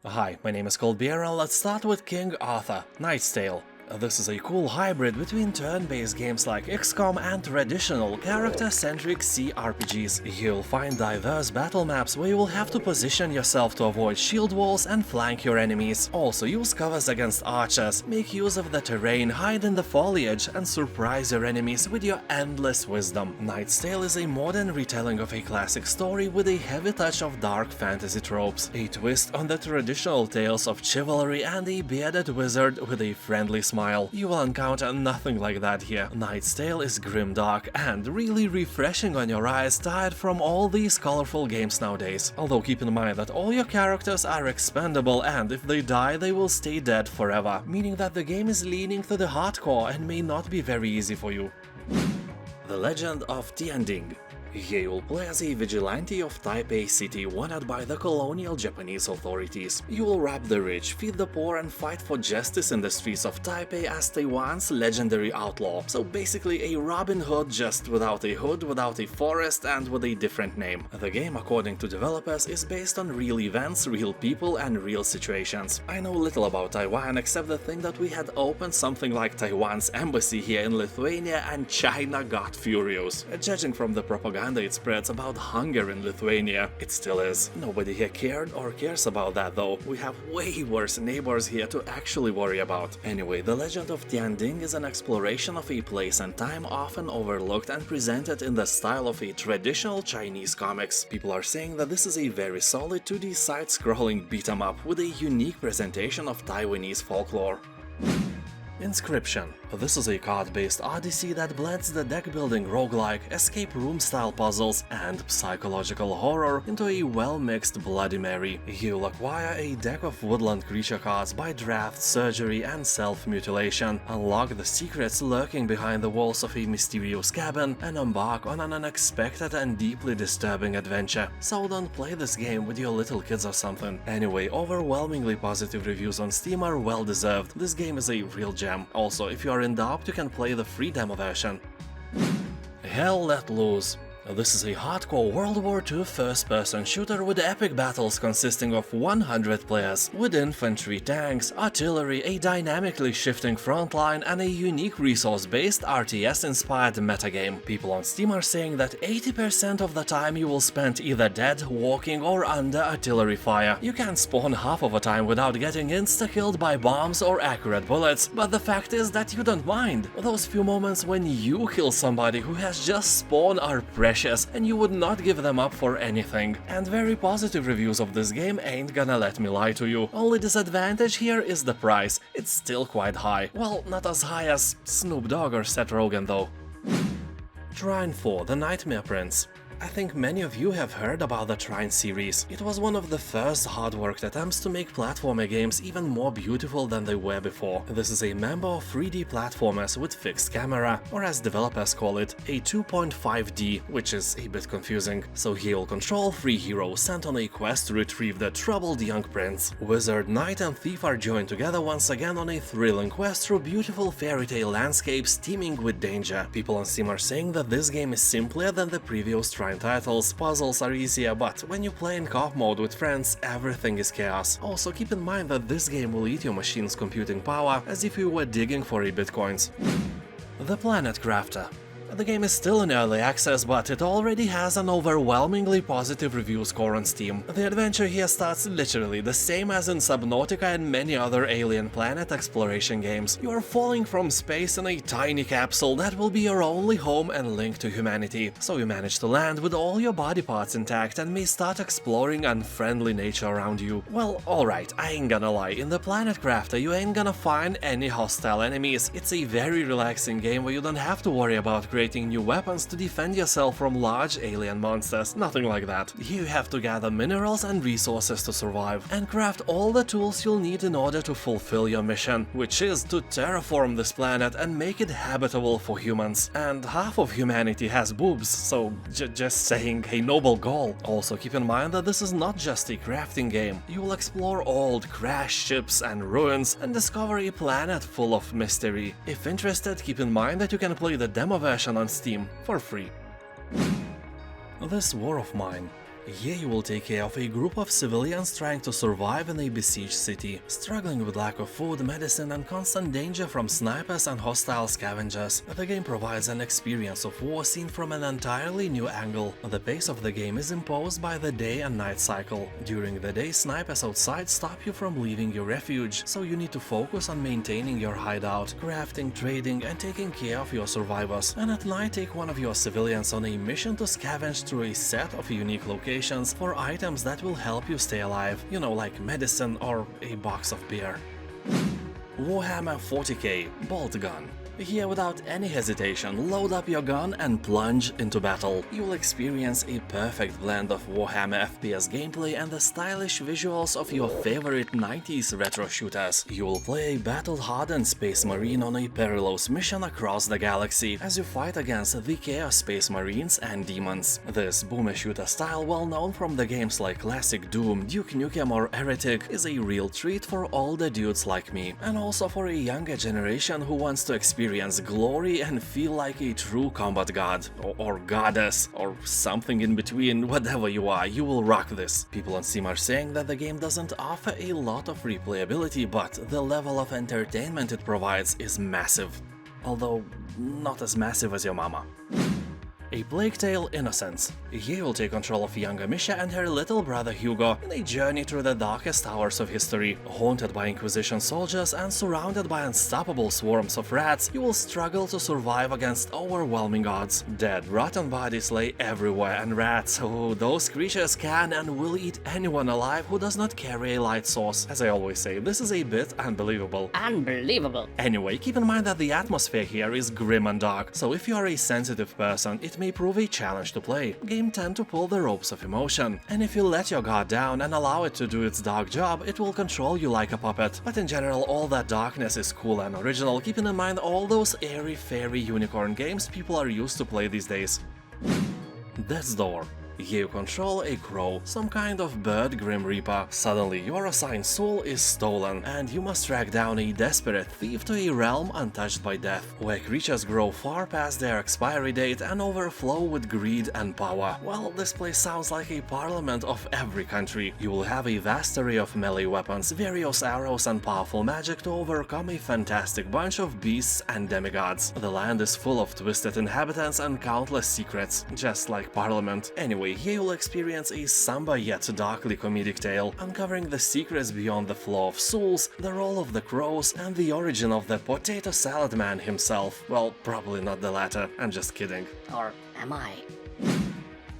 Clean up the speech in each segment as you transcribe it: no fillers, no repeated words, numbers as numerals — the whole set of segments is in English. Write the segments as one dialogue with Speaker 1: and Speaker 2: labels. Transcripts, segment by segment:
Speaker 1: Hi, my name is Colbier and let's start with King Arthur, Knight's Tale. This is a cool hybrid between turn-based games like XCOM and traditional character-centric CRPGs. You'll find diverse battle maps where you will have to position yourself to avoid shield walls and flank your enemies. Also use covers against archers, make use of the terrain, hide in the foliage, and surprise your enemies with your endless wisdom. Knight's Tale is a modern retelling of a classic story with a heavy touch of dark fantasy tropes, a twist on the traditional tales of chivalry, and a bearded wizard with a friendly smile. You will encounter nothing like that here. Knight's Tale is grimdark and really refreshing on your eyes, tired from all these colorful games nowadays. Although keep in mind that all your characters are expendable and if they die they will stay dead forever, meaning that the game is leaning to the hardcore and may not be very easy for you. The Legend of Tianding. Here you'll play as a vigilante of Taipei City wanted by the colonial Japanese authorities. You will rob the rich, feed the poor and fight for justice in the streets of Taipei as Taiwan's legendary outlaw. So basically a Robin Hood just without a hood, without a forest and with a different name. The game, according to developers, is based on real events, real people and real situations. I know little about Taiwan except the thing that we had opened something like Taiwan's embassy here in Lithuania and China got furious. Judging from the propaganda it spreads about hunger in Lithuania. It still is. Nobody here cared or cares about that though. We have way worse neighbors here to actually worry about. Anyway, The Legend of Tianding is an exploration of a place and time often overlooked and presented in the style of a traditional Chinese comics. People are saying that this is a very solid 2D side-scrolling beat-em-up with a unique presentation of Taiwanese folklore. Inscryption. This is a card-based odyssey that blends the deck-building roguelike, escape room-style puzzles, and psychological horror into a well-mixed Bloody Mary. You'll acquire a deck of woodland creature cards by draft, surgery, and self-mutilation, unlock the secrets lurking behind the walls of a mysterious cabin, and embark on an unexpected and deeply disturbing adventure. So don't play this game with your little kids or something. Anyway, overwhelmingly positive reviews on Steam are well-deserved. This game is a real gem. Also, if you are in doubt, you can play the free demo version. Hell Let Loose. This is a hardcore World War II first-person shooter with epic battles consisting of 100 players, with infantry, tanks, artillery, a dynamically shifting frontline, and a unique resource-based RTS-inspired metagame. People on Steam are saying that 80% of the time you will spend either dead, walking, or under artillery fire. You can spawn half of the time without getting insta-killed by bombs or accurate bullets, but the fact is that you don't mind. Those few moments when you kill somebody who has just spawned are precious, and you would not give them up for anything. And very positive reviews of this game ain't gonna let me lie to you. Only disadvantage here is the price. It's still quite high. Well, not as high as Snoop Dogg or Seth Rogen though. Trine 4: The Nightmare Prince. I think many of you have heard about the Trine series. It was one of the first hard-worked attempts to make platformer games even more beautiful than they were before. This is a member of 3D platformers with fixed camera, or as developers call it, a 2.5D, which is a bit confusing. So here you'll control three heroes sent on a quest to retrieve the troubled young prince. Wizard, knight and thief are joined together once again on a thrilling quest through beautiful fairy tale landscapes teeming with danger. People on Steam are saying that this game is simpler than the previous Trine titles. Puzzles are easier, but when you play in co-op mode with friends, everything is chaos. Also keep in mind that this game will eat your machine's computing power as if you were digging for bitcoins. The Planet Crafter. The game is still in early access, but it already has an overwhelmingly positive review score on Steam. The adventure here starts literally the same as in Subnautica and many other alien planet exploration games. You are falling from space in a tiny capsule that will be your only home and link to humanity. So you manage to land with all your body parts intact and may start exploring unfriendly nature around you. Well, alright, I ain't gonna lie, in the Planet Crafter you ain't gonna find any hostile enemies. It's a very relaxing game where you don't have to worry about creating new weapons to defend yourself from large alien monsters, nothing like that. You have to gather minerals and resources to survive, and craft all the tools you'll need in order to fulfill your mission, which is to terraform this planet and make it habitable for humans. And half of humanity has boobs, so just saying, a noble goal. Also keep in mind that this is not just a crafting game. You will explore old crashed ships and ruins and discover a planet full of mystery. If interested, keep in mind that you can play the demo version on Steam for free. This War of Mine. Here you will take care of a group of civilians trying to survive in a besieged city, struggling with lack of food, medicine and constant danger from snipers and hostile scavengers. The game provides an experience of war seen from an entirely new angle. The pace of the game is imposed by the day and night cycle. During the day, snipers outside stop you from leaving your refuge, so you need to focus on maintaining your hideout, crafting, trading and taking care of your survivors. And at night, take one of your civilians on a mission to scavenge through a set of unique locations for items that will help you stay alive, you know, like medicine or a box of beer. Warhammer 40k Boltgun. Here, without any hesitation, load up your gun and plunge into battle. You will experience a perfect blend of Warhammer FPS gameplay and the stylish visuals of your favorite 90s retro shooters. You will play a battle-hardened space marine on a perilous mission across the galaxy as you fight against the Chaos Space Marines and demons. This boomer shooter style, well known from the games like Classic Doom, Duke Nukem or Heretic, is a real treat for older dudes like me, and also for a younger generation who wants to experience glory and feel like a true combat god, or goddess, or something in between. Whatever you are, you will rock this. People on Steam are saying that the game doesn't offer a lot of replayability, but the level of entertainment it provides is massive. Although, not as massive as your mama. A Plague Tale Innocence. Here you'll take control of younger Misha and her little brother Hugo in a journey through the darkest hours of history. Haunted by Inquisition soldiers and surrounded by unstoppable swarms of rats, you will struggle to survive against overwhelming odds. Dead, rotten bodies lay everywhere, and rats, oh, those creatures can and will eat anyone alive who does not carry a light source. As I always say, this is a bit unbelievable.
Speaker 2: Unbelievable.
Speaker 1: Anyway, keep in mind that the atmosphere here is grim and dark, so if you are a sensitive person, it may prove a challenge to play. Game tend to pull the ropes of emotion, and if you let your guard down and allow it to do its dark job, it will control you like a puppet. But in general, all that darkness is cool and original, keeping in mind all those airy fairy unicorn games people are used to play these days. Death's Door. Here you control a crow, some kind of bird Grim Reaper. Suddenly your assigned soul is stolen, and you must track down a desperate thief to a realm untouched by death, where creatures grow far past their expiry date and overflow with greed and power. Well, this place sounds like a parliament of every country. You will have a vast array of melee weapons, various arrows and powerful magic to overcome a fantastic bunch of beasts and demigods. The land is full of twisted inhabitants and countless secrets, just like Parliament. Anyway, here you'll experience a somber yet darkly comedic tale, uncovering the secrets beyond the flow of souls, the role of the crows, and the origin of the potato salad man himself. Well, probably not the latter, I'm just kidding.
Speaker 2: Or am I?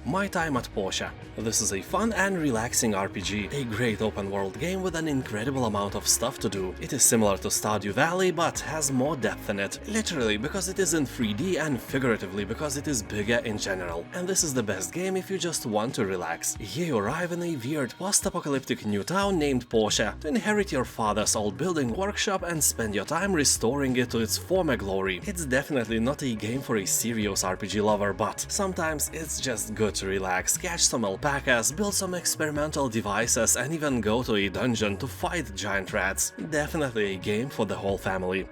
Speaker 1: My Time at Portia. This is a fun and relaxing RPG, a great open world game with an incredible amount of stuff to do. It is similar to Stardew Valley, but has more depth in it, literally because it is in 3D and figuratively because it is bigger in general. And this is the best game if you just want to relax. Here you arrive in a weird post-apocalyptic new town named Portia to inherit your father's old building workshop and spend your time restoring it to its former glory. It's definitely not a game for a serious RPG lover, but sometimes it's just good to relax, catch some alpacas, build some experimental devices, and even go to a dungeon to fight giant rats. Definitely a game for the whole family.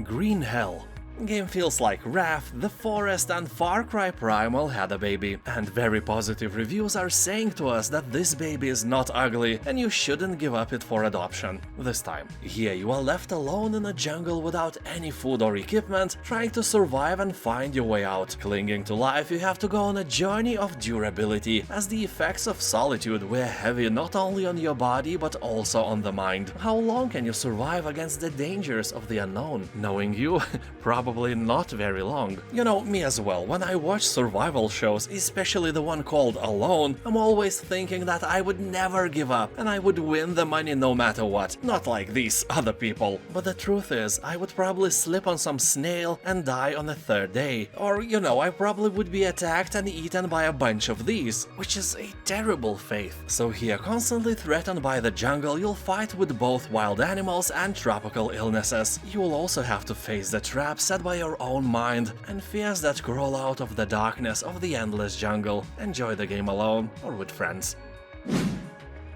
Speaker 1: Green Hell. Game feels like Wrath, The Forest and Far Cry Primal had a baby, and very positive reviews are saying to us that this baby is not ugly and you shouldn't give up it for adoption. This time, here you are left alone in a jungle without any food or equipment, trying to survive and find your way out. Clinging to life, you have to go on a journey of durability, as the effects of solitude weigh heavy not only on your body but also on the mind. How long can you survive against the dangers of the unknown? Knowing you, probably not very long. You know, me as well, when I watch survival shows, especially the one called Alone, I'm always thinking that I would never give up and I would win the money no matter what, not like these other people. But the truth is, I would probably slip on some snail and die on the third day. Or, you know, I probably would be attacked and eaten by a bunch of these, which is a terrible fate. So here, constantly threatened by the jungle, you'll fight with both wild animals and tropical illnesses. You will also have to face the traps set by your own mind and fears that crawl out of the darkness of the endless jungle. Enjoy the game alone or with friends.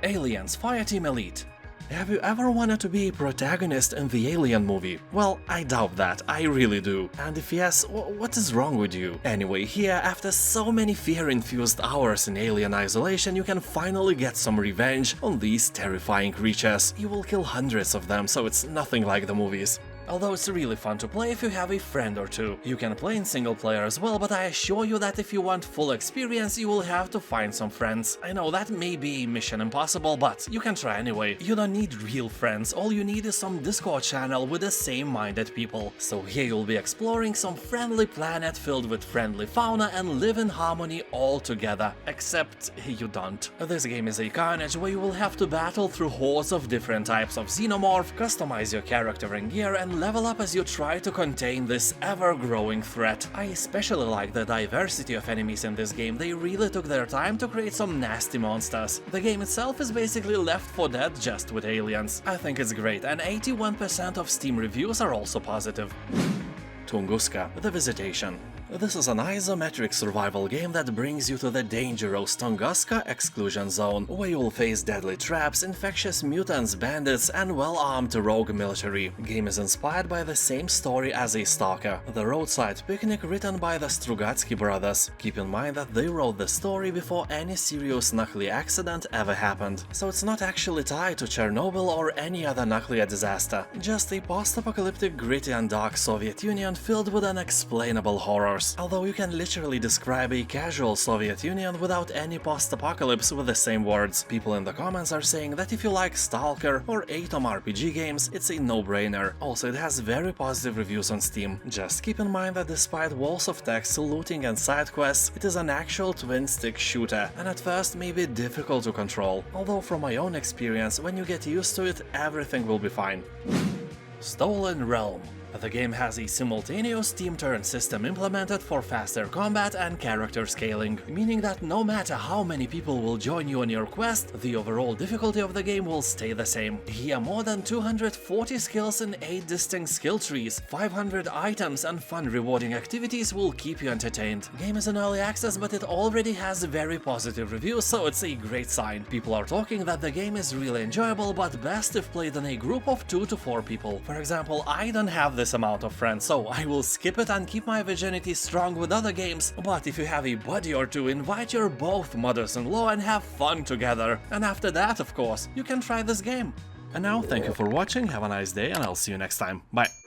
Speaker 1: Aliens Fireteam Elite. Have you ever wanted to be a protagonist in the Alien movie? Well, I doubt that, I really do. And if yes, what is wrong with you? Anyway, here, after so many fear-infused hours in Alien Isolation, you can finally get some revenge on these terrifying creatures. You will kill hundreds of them, so it's nothing like the movies. Although it's really fun to play if you have a friend or two. You can play in single player as well, but I assure you that if you want full experience, you will have to find some friends. I know that may be mission impossible, but you can try anyway. You don't need real friends, all you need is some Discord channel with the same-minded people. So here you'll be exploring some friendly planet filled with friendly fauna and live in harmony all together. Except you don't. This game is a carnage where you will have to battle through hordes of different types of xenomorph, customize your character and gear, and level up as you try to contain this ever-growing threat. I especially like the diversity of enemies in this game. They really took their time to create some nasty monsters. The game itself is basically Left 4 Dead just with aliens. I think it's great, and 81% of Steam reviews are also positive. Tunguska, The Visitation. This is an isometric survival game that brings you to the dangerous Tunguska exclusion zone, where you'll face deadly traps, infectious mutants, bandits, and well-armed rogue military. Game is inspired by the same story as a Stalker, the roadside picnic written by the Strugatsky brothers. Keep in mind that they wrote the story before any serious nuclear accident ever happened, so it's not actually tied to Chernobyl or any other nuclear disaster, just a post-apocalyptic, gritty and dark Soviet Union filled with unexplainable horrors. Although you can literally describe a casual Soviet Union without any post-apocalypse with the same words. People in the comments are saying that if you like Stalker or Atom RPG games, it's a no-brainer. Also, it has very positive reviews on Steam. Just keep in mind that despite walls of text, looting and side quests, it is an actual twin-stick shooter, and at first may be difficult to control. Although from my own experience, when you get used to it, everything will be fine. Stolen Realm. The game has a simultaneous team turn system implemented for faster combat and character scaling, meaning that no matter how many people will join you on your quest, the overall difficulty of the game will stay the same. Here, more than 240 skills in 8 distinct skill trees, 500 items and fun rewarding activities will keep you entertained. Game is in early access, but it already has very positive reviews, so it's a great sign. People are talking that the game is really enjoyable, but best if played in a group of 2 to 4 people. For example, I don't have this amount of friends, so I will skip it and keep my virginity strong with other games, but if you have a buddy or two, invite your both mothers-in-law and have fun together. And after that, of course, you can try this game. And now, thank you for watching, have a nice day, and I'll see you next time. Bye!